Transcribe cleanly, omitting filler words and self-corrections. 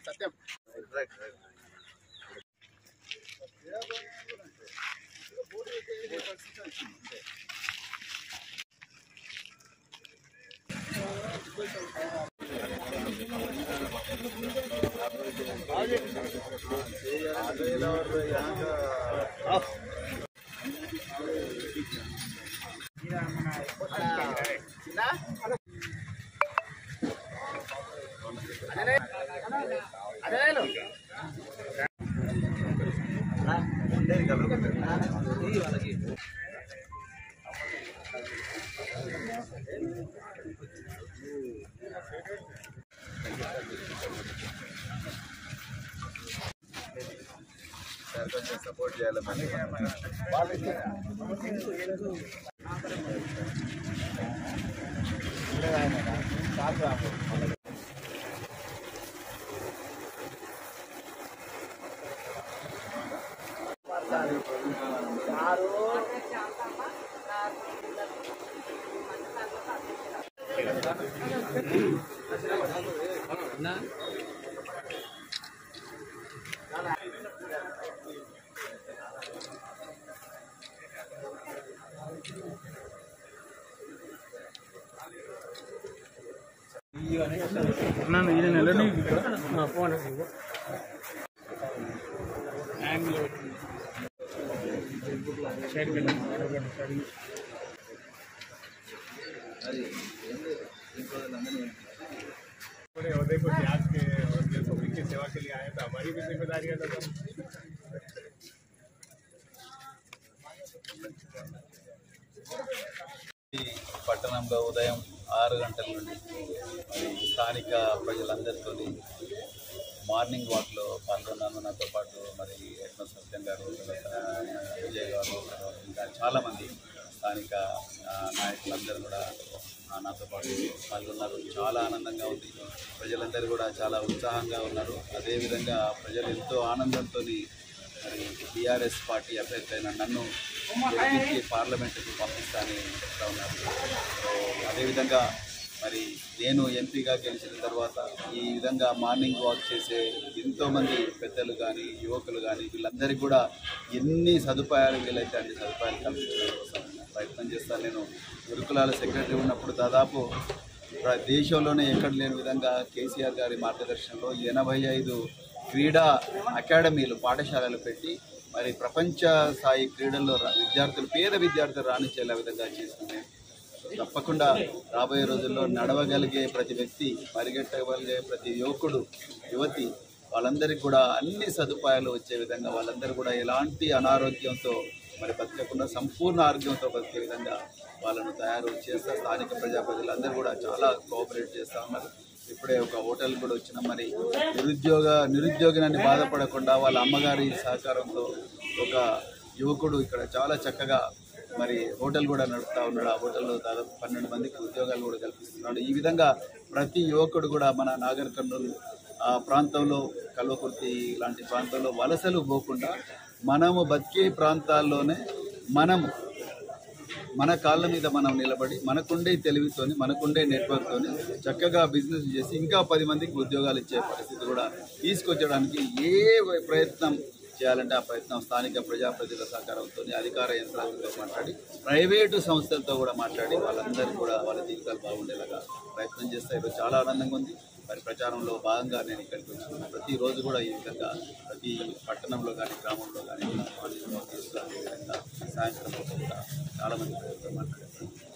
సత్యం కొంచెం సపోర్ట్ చేయాలి మళ్ళీ उदयपुर देहात के पब्लिक की सेवा के लिए आए तो हमारी भी जिम्मेदारी है। పట్టణంలో ఉదయం 6 గంటల నుండి మరి స్థానిక ప్రజలందరితో మార్నింగ్ వాక్లో పాల్గొన్నాను. నాతో పాటు మరి ఎట్ల సత్యం గారు, విజయ్ గారు, ఇంకా చాలామంది స్థానిక నాయకులందరూ కూడా నాతో పాటు పాల్గొన్నారు. చాలా ఆనందంగా ఉంది. ప్రజలందరూ కూడా చాలా ఉత్సాహంగా ఉన్నారు. అదేవిధంగా ప్రజలు ఎంతో ఆనందంతో మరి టీఆర్ఎస్ పార్టీ అభ్యర్థి అయిన నన్ను గెలిపించి పార్లమెంటుకు పంపిస్తానని చెప్తా ఉన్నారు. అదేవిధంగా మరి నేను ఎంపీగా గెలిచిన తర్వాత ఈ విధంగా మార్నింగ్ వాక్ చేసే ఎంతోమంది పెద్దలు కానీ యువకులు కానీ వీళ్ళందరికీ కూడా ఎన్ని సదుపాయాలు వీలైతే అన్ని సదుపాయాలు కల్పించడం కోసం ప్రయత్నం చేస్తాను. నేను గురుకులాల సెక్రటరీ ఉన్నప్పుడు దాదాపు దేశంలోనే ఎక్కడ లేని విధంగా కేసీఆర్ గారి మార్గదర్శనంలో 85 క్రీడా అకాడమీలు పాఠశాలలు పెట్టి మరి ప్రపంచ స్థాయి క్రీడల్లో విద్యార్థులు పేద విద్యార్థులు రాణించేలా విధంగా చేస్తుంది. తప్పకుండా రాబోయే రోజుల్లో నడవగలిగే ప్రతి వ్యక్తి, పరిగెట్టగలిగే ప్రతి యువకుడు యువతి వాళ్ళందరికీ కూడా అన్ని సదుపాయాలు వచ్చే విధంగా, వాళ్ళందరూ కూడా ఎలాంటి అనారోగ్యంతో మరి బతకకుండా సంపూర్ణ ఆరోగ్యంతో బతికే విధంగా వాళ్ళను తయారు చేస్తా. స్థానిక ప్రజాప్రతినిధులందరూ కూడా చాలా కోఆపరేట్ చేస్తూ ఉన్నారు. ఇప్పుడే ఒక హోటల్ కూడా వచ్చిన మరి నిరుద్యోగినని బాధపడకుండా వాళ్ళ అమ్మగారి సహకారంతో ఒక యువకుడు ఇక్కడ చాలా చక్కగా మరి హోటల్ కూడా నడుపుతా ఉన్నాడు. ఆ హోటల్లో దాదాపు 12 మందికి ఉద్యోగాలు కూడా కల్పిస్తున్నాడు. ఈ విధంగా ప్రతి యువకుడు కూడా మన నాగర్ కర్నూలు ఆ ప్రాంతంలో, కల్వకుర్తి లాంటి ప్రాంతంలో వలసలు పోకుండా మనము బతికే ప్రాంతాల్లోనే మనము మన కాళ్ళ మీద మనం నిలబడి మనకుండే తెలివితోని, మనకుండే నెట్వర్క్తోని చక్కగా బిజినెస్ చేసి ఇంకా 10 మందికి ఉద్యోగాలు ఇచ్చే పరిస్థితి కూడా తీసుకొచ్చడానికి ఏ ప్రయత్నం చేయాలంటే ఆ ప్రయత్నం స్థానిక ప్రజాప్రతినిధుల సహకారంతో, అధికార యంత్రాంగంతో మాట్లాడి, ప్రైవేటు సంస్థలతో కూడా మాట్లాడి వాళ్ళందరికీ కూడా వాళ్ళ జీవితాలు బాగుండేలాగా ప్రయత్నం చేస్తే ఈరోజు చాలా ఆనందంగా ఉంది. మరి ప్రచారంలో భాగంగా నేను ఇక్కడికి వచ్చిన ప్రతిరోజు కూడా ఈ విధంగా ప్రతి పట్టణంలో కానీ గ్రామంలో కానీ తీసుకునే విధంగా సాయంత్రం కూడా చాలామంది మాట్లాడారు.